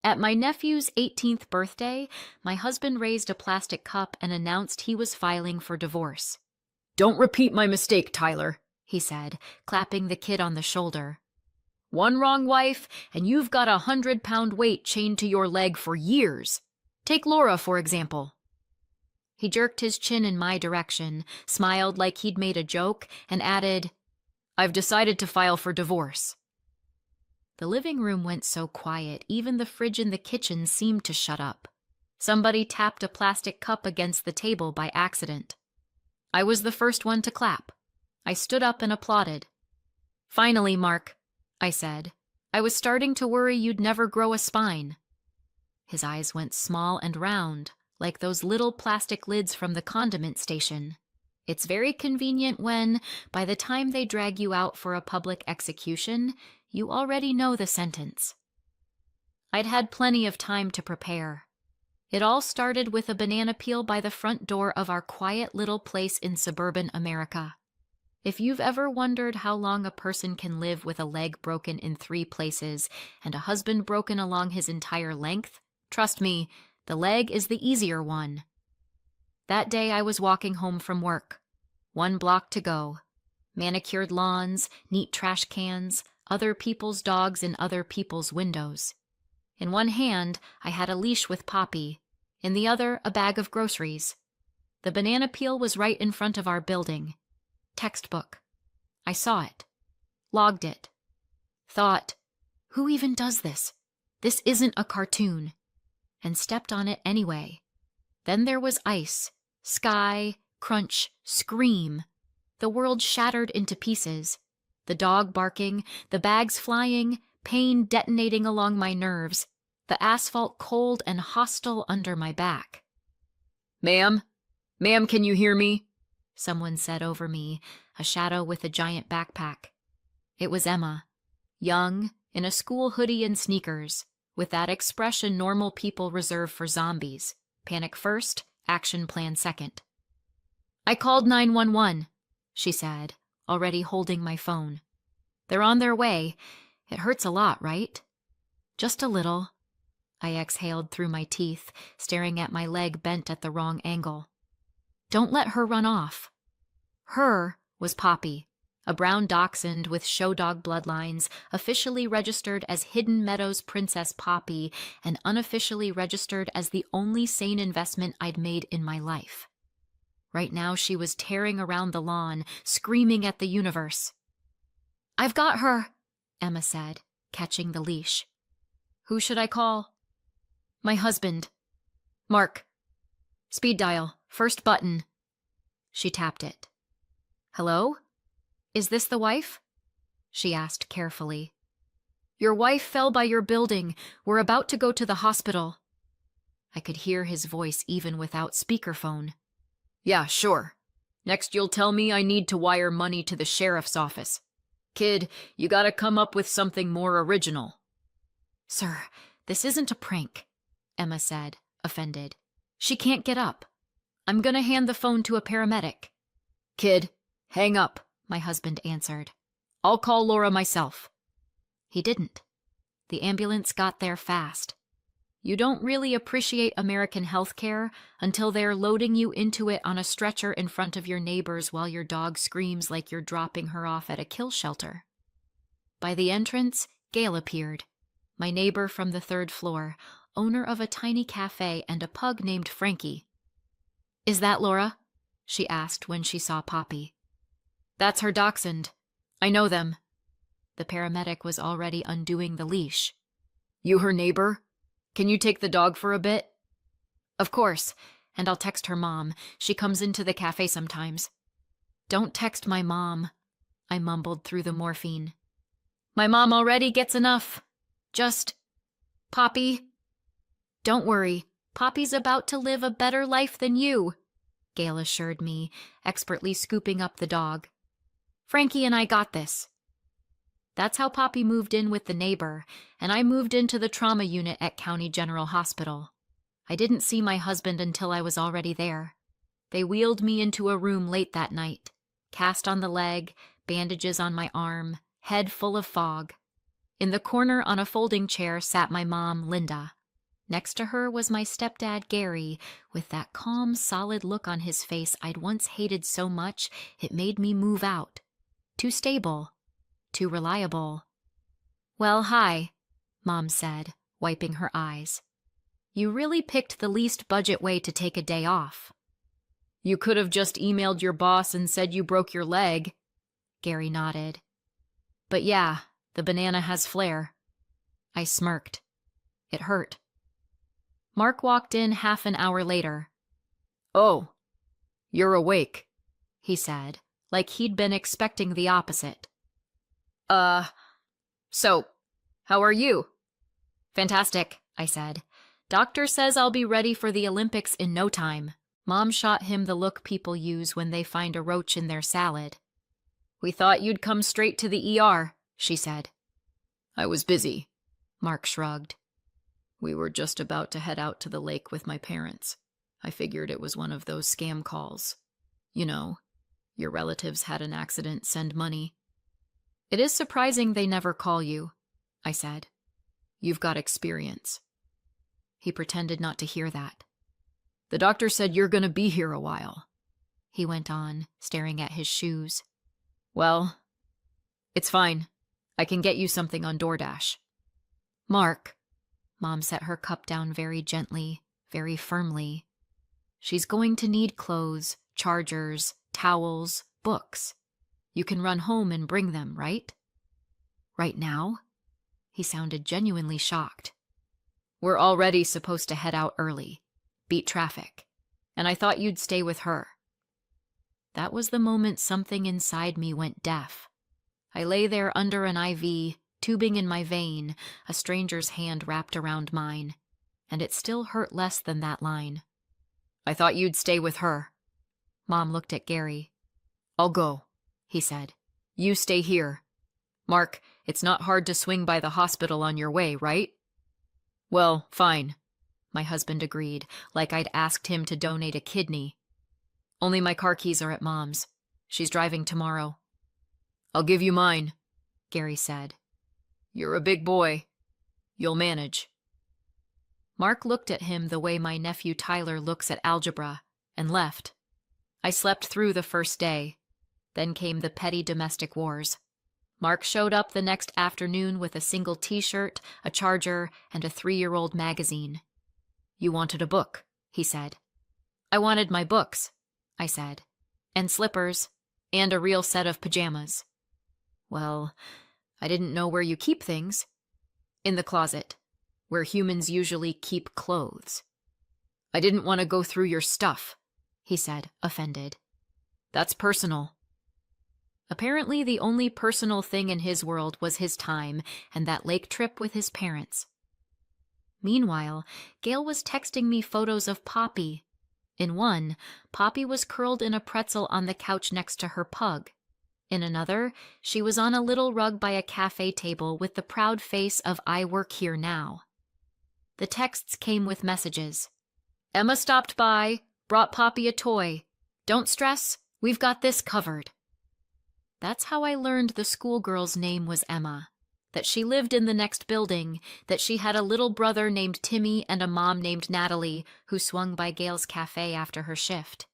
At my nephew's 18th birthday, my husband raised a plastic cup and announced he was filing for divorce. "Don't repeat my mistake, Tyler," he said, clapping the kid on the shoulder. "One wrong wife, and you've got a 100-pound weight chained to your leg for years. Take Laura, for example." He jerked his chin in my direction, smiled like he'd made a joke, and added, "I've decided to file for divorce." The living room went so quiet, even the fridge in the kitchen seemed to shut up. Somebody tapped a plastic cup against the table by accident. I was the first one to clap. I stood up and applauded. "Finally, Mark," I said. "I was starting to worry you'd never grow a spine." His eyes went small and round, like those little plastic lids from the condiment station. It's very convenient when, by the time they drag you out for a public execution, you already know the sentence. I'd had plenty of time to prepare. It all started with a banana peel by the front door of our quiet little place in suburban America. If you've ever wondered how long a person can live with a leg broken in 3 places and a husband broken along his entire length, trust me, the leg is the easier one. That day I was walking home from work. 1 block to go. Manicured lawns, neat trash cans, other people's dogs in other people's windows. In one hand, I had a leash with Poppy. In the other, a bag of groceries. The banana peel was right in front of our building. Textbook. I saw it. Logged it. Thought, who even does this? This isn't a cartoon. And stepped on it anyway. Then there was ice, sky, crunch, scream. The world shattered into pieces. The dog barking, the bags flying, pain detonating along my nerves, the asphalt cold and hostile under my back. "Ma'am? Ma'am, can you hear me?" someone said over me, a shadow with a giant backpack. It was Emma, young, in a school hoodie and sneakers, with that expression normal people reserve for zombies. Panic first, action plan second. "I called 911, she said, already holding my phone. "They're on their way. It hurts a lot, right?" "Just a little." I exhaled through my teeth, staring at my leg bent at the wrong angle. "Don't let her run off." Her was Poppy, a brown dachshund with show dog bloodlines, officially registered as Hidden Meadows Princess Poppy and unofficially registered as the only sane investment I'd made in my life. Right now she was tearing around the lawn, screaming at the universe. "I've got her," Emma said, catching the leash. "Who should I call?" "My husband. Mark. Speed dial, first button." She tapped it. "Hello? Is this the wife?" she asked carefully. "Your wife fell by your building. We're about to go to the hospital." I could hear his voice even without speakerphone. "Yeah, sure. Next you'll tell me I need to wire money to the sheriff's office. Kid, you gotta come up with something more original." "Sir, this isn't a prank," Emma said, offended. "She can't get up. I'm gonna hand the phone to a paramedic." "Kid, hang up," my husband answered. "I'll call Laura myself." He didn't. The ambulance got there fast. You don't really appreciate American healthcare until they're loading you into it on a stretcher in front of your neighbors while your dog screams like you're dropping her off at a kill shelter. By the entrance, Gail appeared, my neighbor from the 3rd floor, owner of a tiny cafe and a pug named Frankie. "Is that Laura?" she asked when she saw Poppy. "That's her dachshund. I know them." The paramedic was already undoing the leash. "You her neighbor? Can you take the dog for a bit?" "Of course, and I'll text her mom. She comes into the cafe sometimes." "Don't text my mom," I mumbled through the morphine. "My mom already gets enough. Just... Poppy." "Don't worry, Poppy's about to live a better life than you," Gail assured me, expertly scooping up the dog. "Frankie and I got this." That's how Poppy moved in with the neighbor, and I moved into the trauma unit at County General Hospital. I didn't see my husband until I was already there. They wheeled me into a room late that night, cast on the leg, bandages on my arm, head full of fog. In the corner on a folding chair sat my mom, Linda. Next to her was my stepdad, Gary, with that calm, solid look on his face I'd once hated so much it made me move out. Too stable. Too reliable. "Well, hi," Mom said, wiping her eyes. "You really picked the least budget way to take a day off." "You could have just emailed your boss and said you broke your leg." Gary nodded. "But yeah, the banana has flair." I smirked. It hurt. Mark walked in half an hour later. "Oh, you're awake," he said, like he'd been expecting the opposite. So, how are you?" "Fantastic," I said. "Doctor says I'll be ready for the Olympics in no time." Mom shot him the look people use when they find a roach in their salad. "We thought you'd come straight to the ER, she said. "I was busy," Mark shrugged. "We were just about to head out to the lake with my parents. I figured it was one of those scam calls. You know, your relatives had an accident, send money." "It is surprising they never call you," I said. "You've got experience." He pretended not to hear that. "The doctor said you're going to be here a while," he went on, staring at his shoes. "Well, it's fine. I can get you something on DoorDash." "Mark," Mom set her cup down very gently, very firmly. "She's going to need clothes, chargers, towels, books. You can run home and bring them, right?" "Right now?" He sounded genuinely shocked. "We're already supposed to head out early, beat traffic, and I thought you'd stay with her." That was the moment something inside me went deaf. I lay there under an IV, tubing in my vein, a stranger's hand wrapped around mine, and it still hurt less than that line. "I thought you'd stay with her." Mom looked at Gary. "I'll go," he said. "You stay here. Mark, it's not hard to swing by the hospital on your way, right?" "Well, fine," my husband agreed, like I'd asked him to donate a kidney. "Only my car keys are at Mom's. She's driving tomorrow." "I'll give you mine," Gary said. "You're a big boy. You'll manage." Mark looked at him the way my nephew Tyler looks at algebra, and left. I slept through the first day. Then came the petty domestic wars. Mark showed up the next afternoon with a single t-shirt, a charger, and a 3-year-old magazine. "You wanted a book," he said. "I wanted my books," I said, "and slippers, and a real set of pajamas." "Well, I didn't know where you keep things." "In the closet, where humans usually keep clothes." "I didn't want to go through your stuff," he said, offended. "That's personal." Apparently the only personal thing in his world was his time and that lake trip with his parents. Meanwhile, Gail was texting me photos of Poppy. In one, Poppy was curled in a pretzel on the couch next to her pug. In another, she was on a little rug by a cafe table with the proud face of "I work here now." The texts came with messages. "Emma stopped by, brought Poppy a toy. Don't stress, we've got this covered." That's how I learned the schoolgirl's name was Emma, that she lived in the next building, that she had a little brother named Timmy and a mom named Natalie who swung by Gail's cafe after her shift.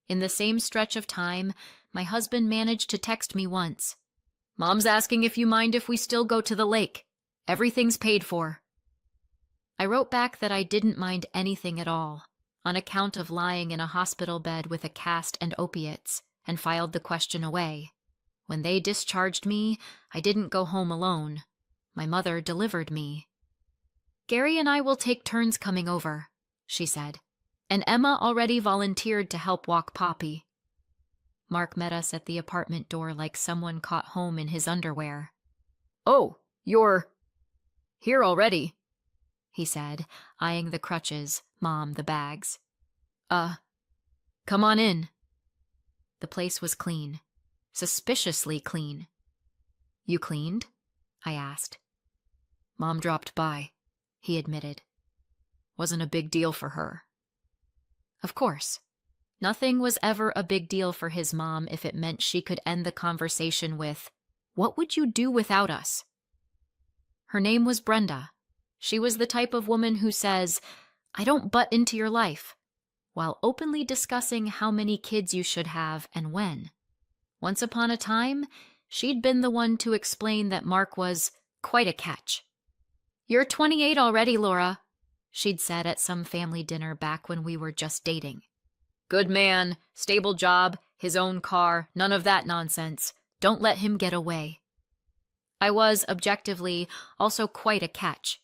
In the same stretch of time, my husband managed to text me once. "Mom's asking if you mind if we still go to the lake. Everything's paid for." I wrote back that I didn't mind anything at all, on account of lying in a hospital bed with a cast and opiates, and filed the question away. When they discharged me, I didn't go home alone. My mother delivered me. "Gary and I will take turns coming over," she said, "and Emma already volunteered to help walk Poppy." Mark met us at the apartment door like someone caught home in his underwear. "Oh, you're here already," he said, eyeing the crutches, Mom the bags. Come on in." The place was clean. Suspiciously clean. "You cleaned?" I asked. "Mom dropped by," he admitted. "Wasn't a big deal for her." Of course. Nothing was ever a big deal for his mom if it meant she could end the conversation with, "What would you do without us?" Her name was Brenda. She was the type of woman who says, "I don't butt into your life," while openly discussing how many kids you should have and when. Once upon a time, she'd been the one to explain that Mark was quite a catch. "You're 28 already, Laura," she'd said at some family dinner back when we were just dating. "Good man, stable job, his own car, none of that nonsense. Don't let him get away." I was, objectively, also quite a catch.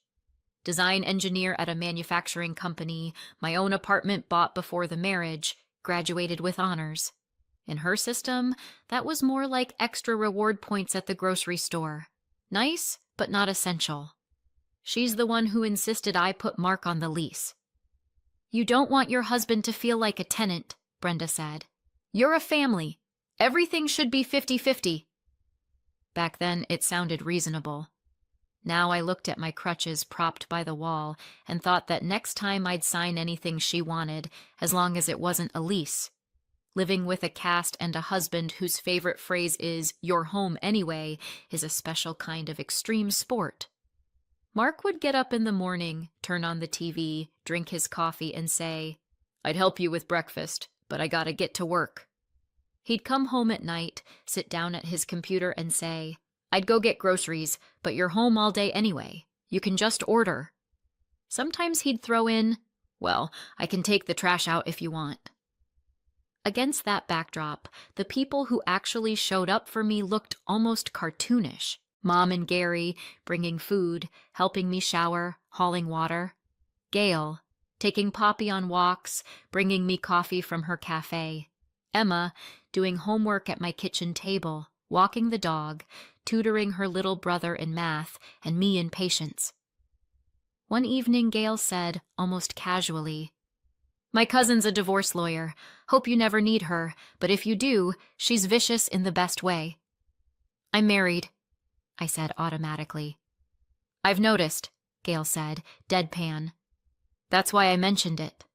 Design engineer at a manufacturing company, my own apartment bought before the marriage, graduated with honors. In her system, that was more like extra reward points at the grocery store. Nice, but not essential. She's the one who insisted I put Mark on the lease. "You don't want your husband to feel like a tenant," Brenda said. "You're a family. Everything should be 50-50. Back then, it sounded reasonable. Now I looked at my crutches propped by the wall and thought that next time I'd sign anything she wanted, as long as it wasn't a lease. Living with a cast and a husband whose favorite phrase is "you're home anyway" is a special kind of extreme sport. Mark would get up in the morning, turn on the TV, drink his coffee, and say, "I'd help you with breakfast, but I gotta get to work." He'd come home at night, sit down at his computer, and say, "I'd go get groceries, but you're home all day anyway. You can just order." Sometimes he'd throw in, "Well, I can take the trash out if you want." Against that backdrop, the people who actually showed up for me looked almost cartoonish. Mom and Gary, bringing food, helping me shower, hauling water. Gail, taking Poppy on walks, bringing me coffee from her cafe. Emma, doing homework at my kitchen table, walking the dog, tutoring her little brother in math, and me in patience. One evening, Gail said, almost casually, "My cousin's a divorce lawyer. Hope you never need her, but if you do, she's vicious in the best way." "I'm married," I said automatically. "I've noticed," Gail said, deadpan. "That's why I mentioned it."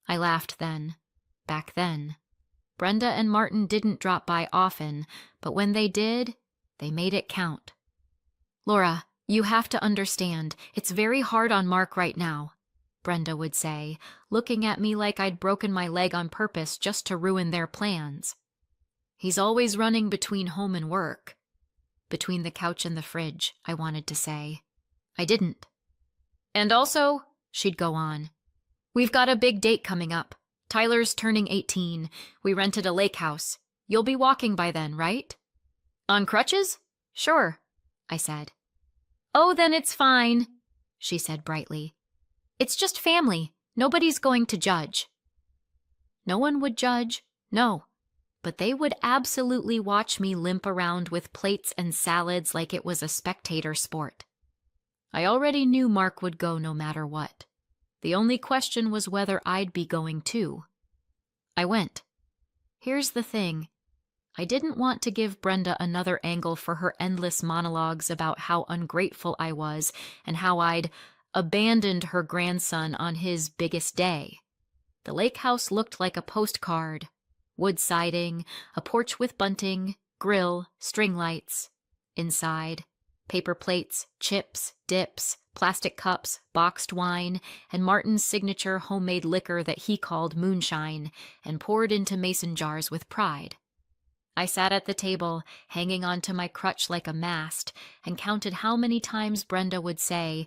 I laughed then. Back then. Brenda and Martin didn't drop by often, but when they did, they made it count. "Laura, you have to understand, it's very hard on Mark right now," Brenda would say, looking at me like I'd broken my leg on purpose just to ruin their plans. "He's always running between home and work." Between the couch and the fridge, I wanted to say. I didn't. "And also," she'd go on, "we've got a big date coming up. Tyler's turning 18. We rented a lake house. You'll be walking by then, right?" "On crutches?" "Sure," I said. "Oh, then it's fine," she said brightly. "It's just family. Nobody's going to judge." No one would judge, no. But they would absolutely watch me limp around with plates and salads like it was a spectator sport. I already knew Mark would go no matter what. The only question was whether I'd be going too. I went. Here's the thing. I didn't want to give Brenda another angle for her endless monologues about how ungrateful I was and how I'd abandoned her grandson on his biggest day. The lake house looked like a postcard. Wood siding, a porch with bunting, grill, string lights. Inside, paper plates, chips, dips, plastic cups, boxed wine, and Martin's signature homemade liquor that he called moonshine and poured into mason jars with pride. I sat at the table, hanging onto my crutch like a mast, and counted how many times Brenda would say,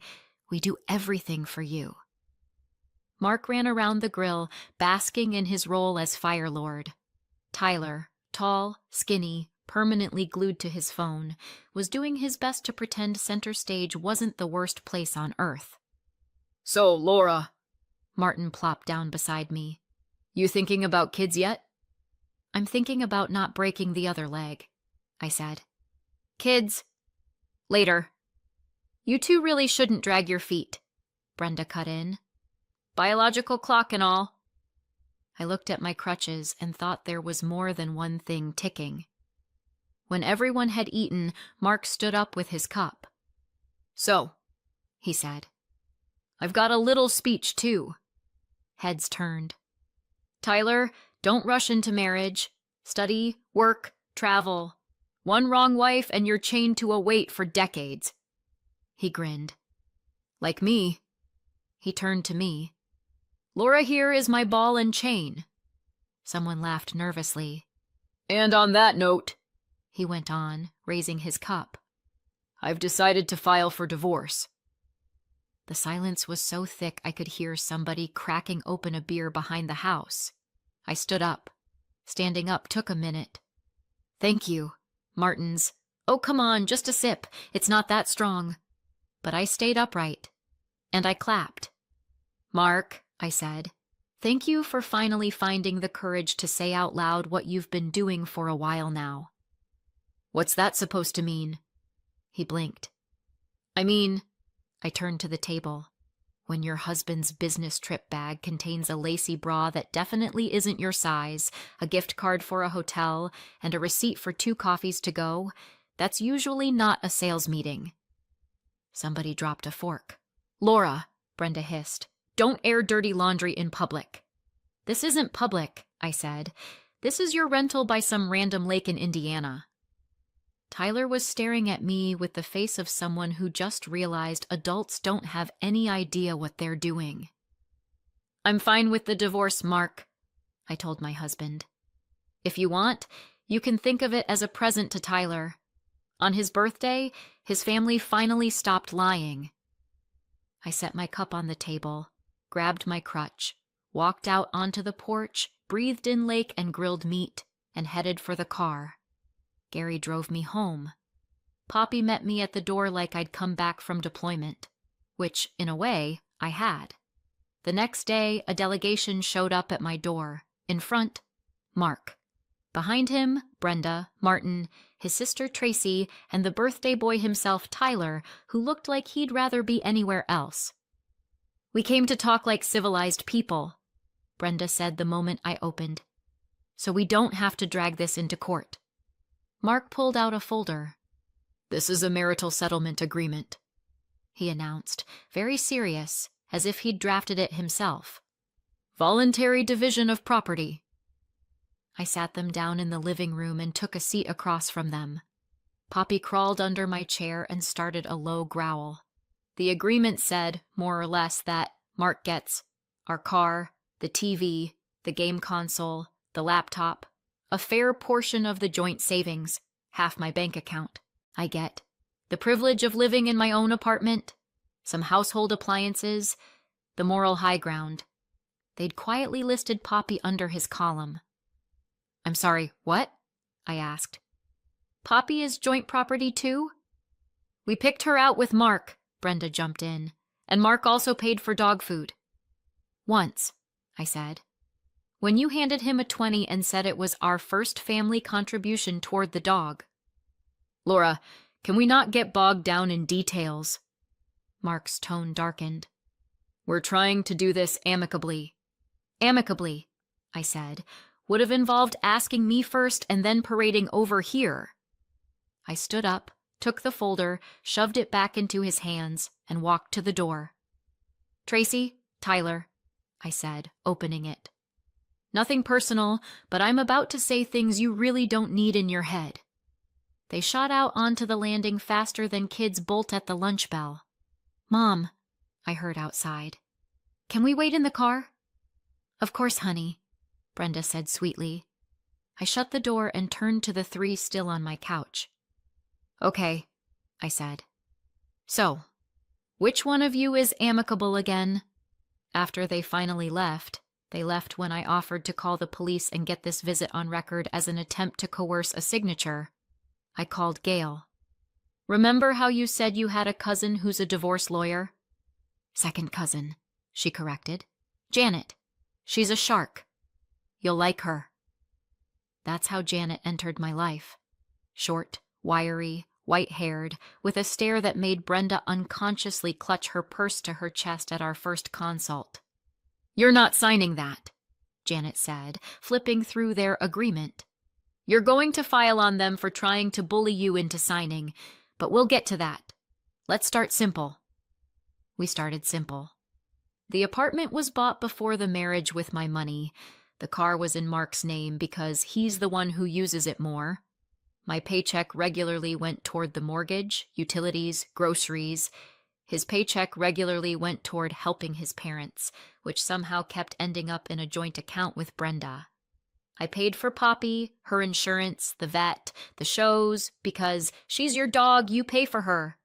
"We do everything for you." Mark ran around the grill, basking in his role as Fire Lord. Tyler, tall, skinny, permanently glued to his phone, was doing his best to pretend center stage wasn't the worst place on earth. "So, Laura," Martin plopped down beside me, "you thinking about kids yet?" "I'm thinking about not breaking the other leg," I said. "Kids, later." "You two really shouldn't drag your feet," Brenda cut in. "Biological clock and all." I looked at my crutches and thought there was more than one thing ticking. When everyone had eaten, Mark stood up with his cup. "So," he said, "I've got a little speech, too." Heads turned. "Tyler, don't rush into marriage. Study, work, travel. One wrong wife and you're chained to a weight for decades." He grinned. Like me. He turned to me. Laura here is my ball and chain. Someone laughed nervously. And on that note, he went on, raising his cup, I've decided to file for divorce. The silence was so thick I could hear somebody cracking open a beer behind the house. I stood up. Standing up took a minute. Thank you. Martin's. Oh, come on, just a sip. It's not that strong. But I stayed upright. And I clapped. Mark, I said, thank you for finally finding the courage to say out loud what you've been doing for a while now. What's that supposed to mean? He blinked. I mean, I turned to the table. When your husband's business trip bag contains a lacy bra that definitely isn't your size, a gift card for a hotel, and a receipt for 2 coffees to go, that's usually not a sales meeting. Somebody dropped a fork. Laura, Brenda hissed, don't air dirty laundry in public. This isn't public, I said. This is your rental by some random lake in Indiana. Tyler was staring at me with the face of someone who just realized adults don't have any idea what they're doing. I'm fine with the divorce, Mark, I told my husband. If you want, you can think of it as a present to Tyler. On his birthday, his family finally stopped lying. I set my cup on the table, grabbed my crutch, walked out onto the porch, breathed in lake and grilled meat, and headed for the car. Gary drove me home. Poppy met me at the door like I'd come back from deployment, which, in a way, I had. The next day, a delegation showed up at my door. In front, Mark. Behind him, Brenda, Martin, his sister Tracy, and the birthday boy himself, Tyler, who looked like he'd rather be anywhere else. We came to talk like civilized people, Brenda said the moment I opened. So we don't have to drag this into court. Mark pulled out a folder. This is a marital settlement agreement, he announced, very serious, as if he'd drafted it himself. Voluntary division of property. I sat them down in the living room and took a seat across from them. Poppy crawled under my chair and started a low growl. The agreement said, more or less, that Mark gets our car, the TV, the game console, the laptop, a fair portion of the joint savings, half my bank account. I get the privilege of living in my own apartment, some household appliances, the moral high ground. They'd quietly listed Poppy under his column. I'm sorry, what? I asked. Poppy is joint property too? We picked her out with Mark, Brenda jumped in, and Mark also paid for dog food. Once, I said. When you handed him a 20 and said it was our first family contribution toward the dog. Laura, can we not get bogged down in details? Mark's tone darkened. We're trying to do this amicably. Amicably, I said, would have involved asking me first and then parading over here. I stood up, took the folder, shoved it back into his hands, and walked to the door. Tracy, Tyler, I said, opening it. Nothing personal, but I'm about to say things you really don't need in your head. They shot out onto the landing faster than kids bolt at the lunch bell. Mom, I heard outside. Can we wait in the car? Of course, honey, Brenda said sweetly. I shut the door and turned to the 3 still on my couch. Okay, I said. So, which one of you is amicable again? After they finally left, they left when I offered to call the police and get this visit on record as an attempt to coerce a signature. I called Gail. Remember how you said you had a cousin who's a divorce lawyer? Second cousin, she corrected. Janet. She's a shark. You'll like her. That's how Janet entered my life. Short, wiry, white-haired, with a stare that made Brenda unconsciously clutch her purse to her chest at our first consult. You're not signing that, Janet said, flipping through their agreement. You're going to file on them for trying to bully you into signing, but we'll get to that. Let's start simple. We started simple. The apartment was bought before the marriage with my money. The car was in Mark's name because he's the one who uses it more. My paycheck regularly went toward the mortgage, utilities, groceries, His paycheck regularly went toward helping his parents, which somehow kept ending up in a joint account with Brenda. I paid for Poppy, her insurance, the vet, the shows, because she's your dog, you pay for her.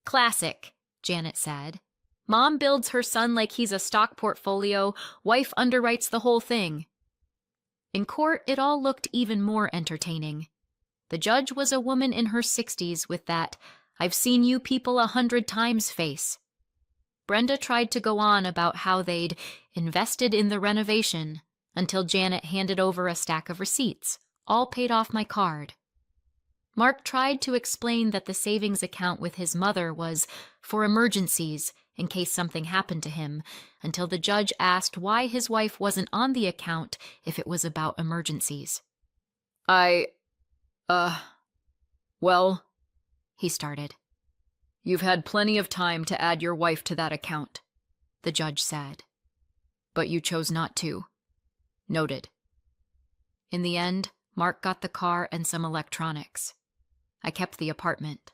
Classic, Janet said. Mom builds her son like he's a stock portfolio, wife underwrites the whole thing. In court, it all looked even more entertaining. The judge was a woman in her 60s with that "I've seen you people 100 times" face. Brenda tried to go on about how they'd invested in the renovation until Janet handed over a stack of receipts, all paid off my card. Mark tried to explain that the savings account with his mother was for emergencies in case something happened to him, until the judge asked why his wife wasn't on the account if it was about emergencies. Well, he started. "You've had plenty of time to add your wife to that account," the judge said. "But you chose not to. Noted." In the end, Mark got the car and some electronics. I kept the apartment.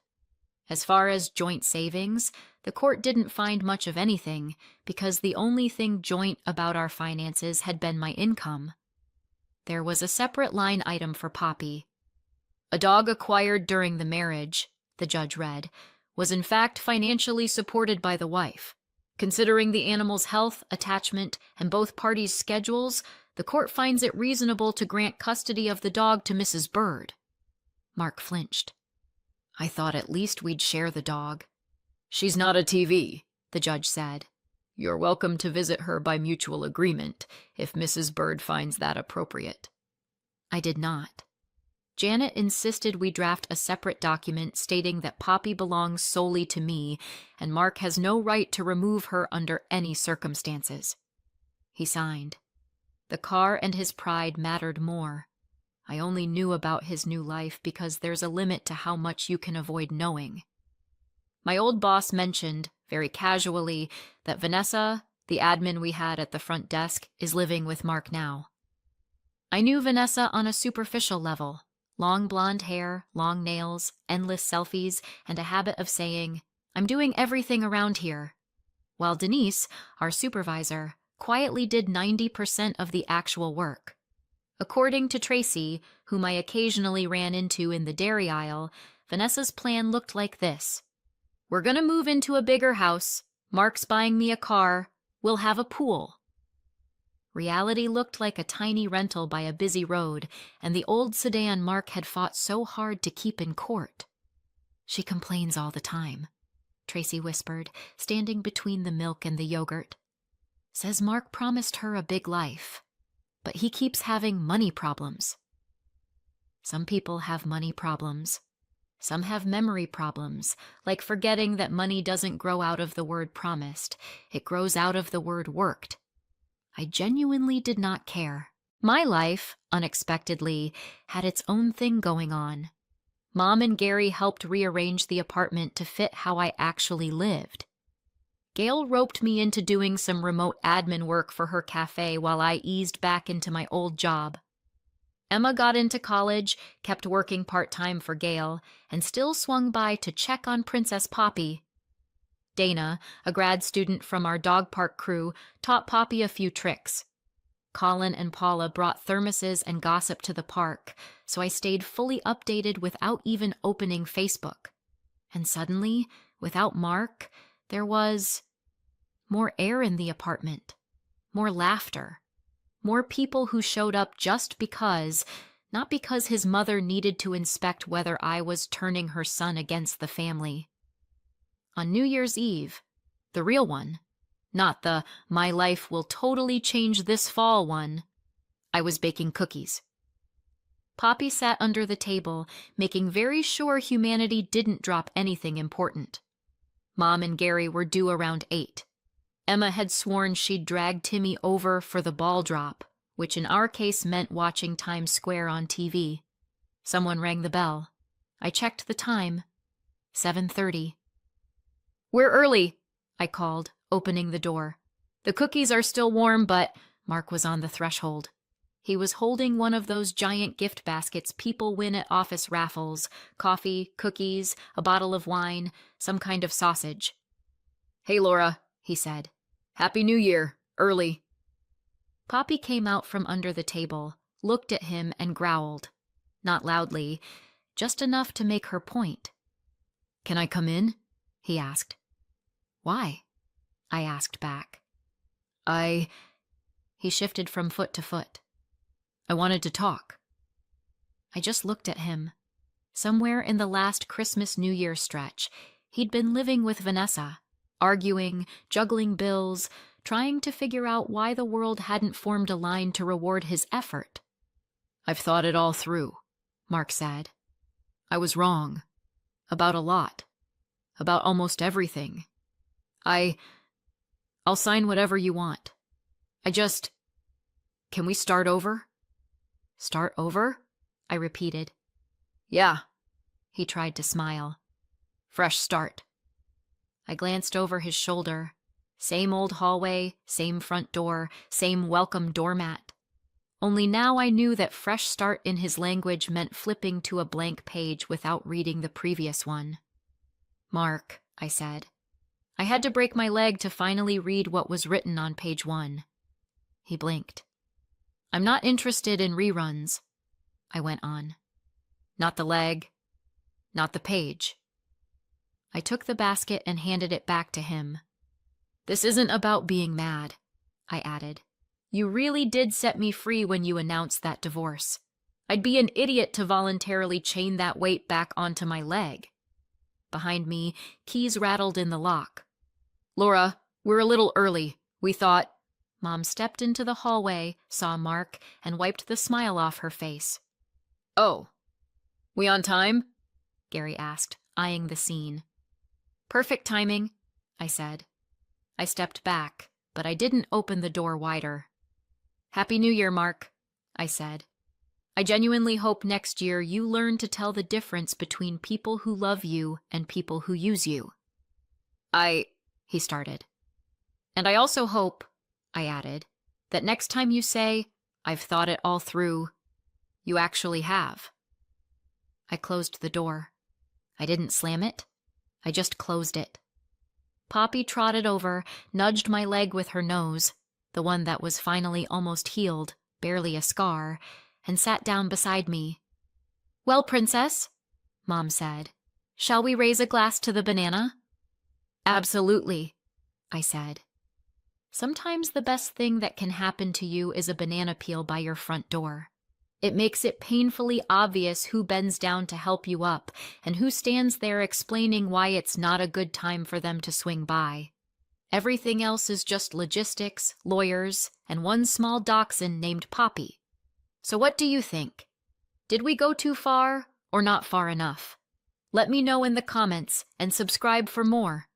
As far as joint savings, the court didn't find much of anything because the only thing joint about our finances had been my income. There was a separate line item for Poppy. "A dog acquired during the marriage," the judge read, "was in fact financially supported by the wife. Considering the animal's health, attachment, and both parties' schedules, the court finds it reasonable to grant custody of the dog to Mrs. Bird." Mark flinched. I thought at least we'd share the dog. "She's not a TV," the judge said. "You're welcome to visit her by mutual agreement, if Mrs. Bird finds that appropriate." I did not. Janet insisted we draft a separate document stating that Poppy belongs solely to me, and Mark has no right to remove her under any circumstances. He signed. The car and his pride mattered more. I only knew about his new life because there's a limit to how much you can avoid knowing. My old boss mentioned, very casually, that Vanessa, the admin we had at the front desk, is living with Mark now. I knew Vanessa on a superficial level. Long blonde hair, long nails, endless selfies, and a habit of saying, "I'm doing everything around here," while Denise, our supervisor, quietly did 90% of the actual work. According to Tracy, whom I occasionally ran into in the dairy aisle, Vanessa's plan looked like this. "We're gonna move into a bigger house. Mark's buying me a car. We'll have a pool." Reality looked like a tiny rental by a busy road, and the old sedan Mark had fought so hard to keep in court. "She complains all the time," Tracy whispered, standing between the milk and the yogurt. "Says Mark promised her a big life, but he keeps having money problems." Some people have money problems. Some have memory problems, like forgetting that money doesn't grow out of the word promised. It grows out of the word worked. I genuinely did not care. My life, unexpectedly, had its own thing going on. Mom and Gary helped rearrange the apartment to fit how I actually lived. Gail roped me into doing some remote admin work for her cafe while I eased back into my old job. Emma got into college, kept working part-time for Gail, and still swung by to check on Princess Poppy. Dana, a grad student from our dog park crew, taught Poppy a few tricks. Colin and Paula brought thermoses and gossip to the park, so I stayed fully updated without even opening Facebook. And suddenly, without Mark, there was more air in the apartment, more laughter, more people who showed up just because, not because his mother needed to inspect whether I was turning her son against the family. On New Year's Eve, the real one, not the "my life will totally change this fall" one, I was baking cookies. Poppy sat under the table, making very sure humanity didn't drop anything important. Mom and Gary were due around 8. Emma had sworn she'd drag Timmy over for the ball drop, which in our case meant watching Times Square on TV. Someone rang the bell. I checked the time. 7:30. "We're early," I called, opening the door. "The cookies are still warm, but—" Mark was on the threshold. He was holding one of those giant gift baskets people win at office raffles: coffee, cookies, a bottle of wine, some kind of sausage. Hey, Laura, he said. Happy New Year, early. Poppy came out from under the table, looked at him, and growled. Not loudly, just enough to make her point. Can I come in? He asked. Why? I asked back. He shifted from foot to foot. I wanted to talk. I just looked at him. Somewhere in the last Christmas-New Year stretch, he'd been living with Vanessa, arguing, juggling bills, trying to figure out why the world hadn't formed a line to reward his effort. I've thought it all through, Mark said. I was wrong. About a lot. About almost everything. I'll sign whatever you want. Can we start over? Start over? I repeated. Yeah. He tried to smile. Fresh start. I glanced over his shoulder. Same old hallway, same front door, same welcome doormat. Only now I knew that fresh start in his language meant flipping to a blank page without reading the previous one. Mark, I said. I had to break my leg to finally read what was written on page 1. He blinked. I'm not interested in reruns, I went on. Not the leg, not the page. I took the basket and handed it back to him. This isn't about being mad, I added. You really did set me free when you announced that divorce. I'd be an idiot to voluntarily chain that weight back onto my leg. Behind me, keys rattled in the lock. Laura, we're a little early. We thought... Mom stepped into the hallway, saw Mark, and wiped the smile off her face. Oh. We on time? Gary asked, eyeing the scene. Perfect timing, I said. I stepped back, but I didn't open the door wider. Happy New Year, Mark, I said. I genuinely hope next year you learn to tell the difference between people who love you and people who use you. He started. And I also hope, I added, that next time you say, I've thought it all through, you actually have. I closed the door. I didn't slam it. I just closed it. Poppy trotted over, nudged my leg with her nose, the one that was finally almost healed, barely a scar, and sat down beside me. Well, Princess, Mom said, shall we raise a glass to the banana? Absolutely, I said. Sometimes the best thing that can happen to you is a banana peel by your front door. It makes it painfully obvious who bends down to help you up and who stands there explaining why it's not a good time for them to swing by. Everything else is just logistics, lawyers, and one small dachshund named Poppy. So what do you think? Did we go too far or not far enough? Let me know in the comments and subscribe for more.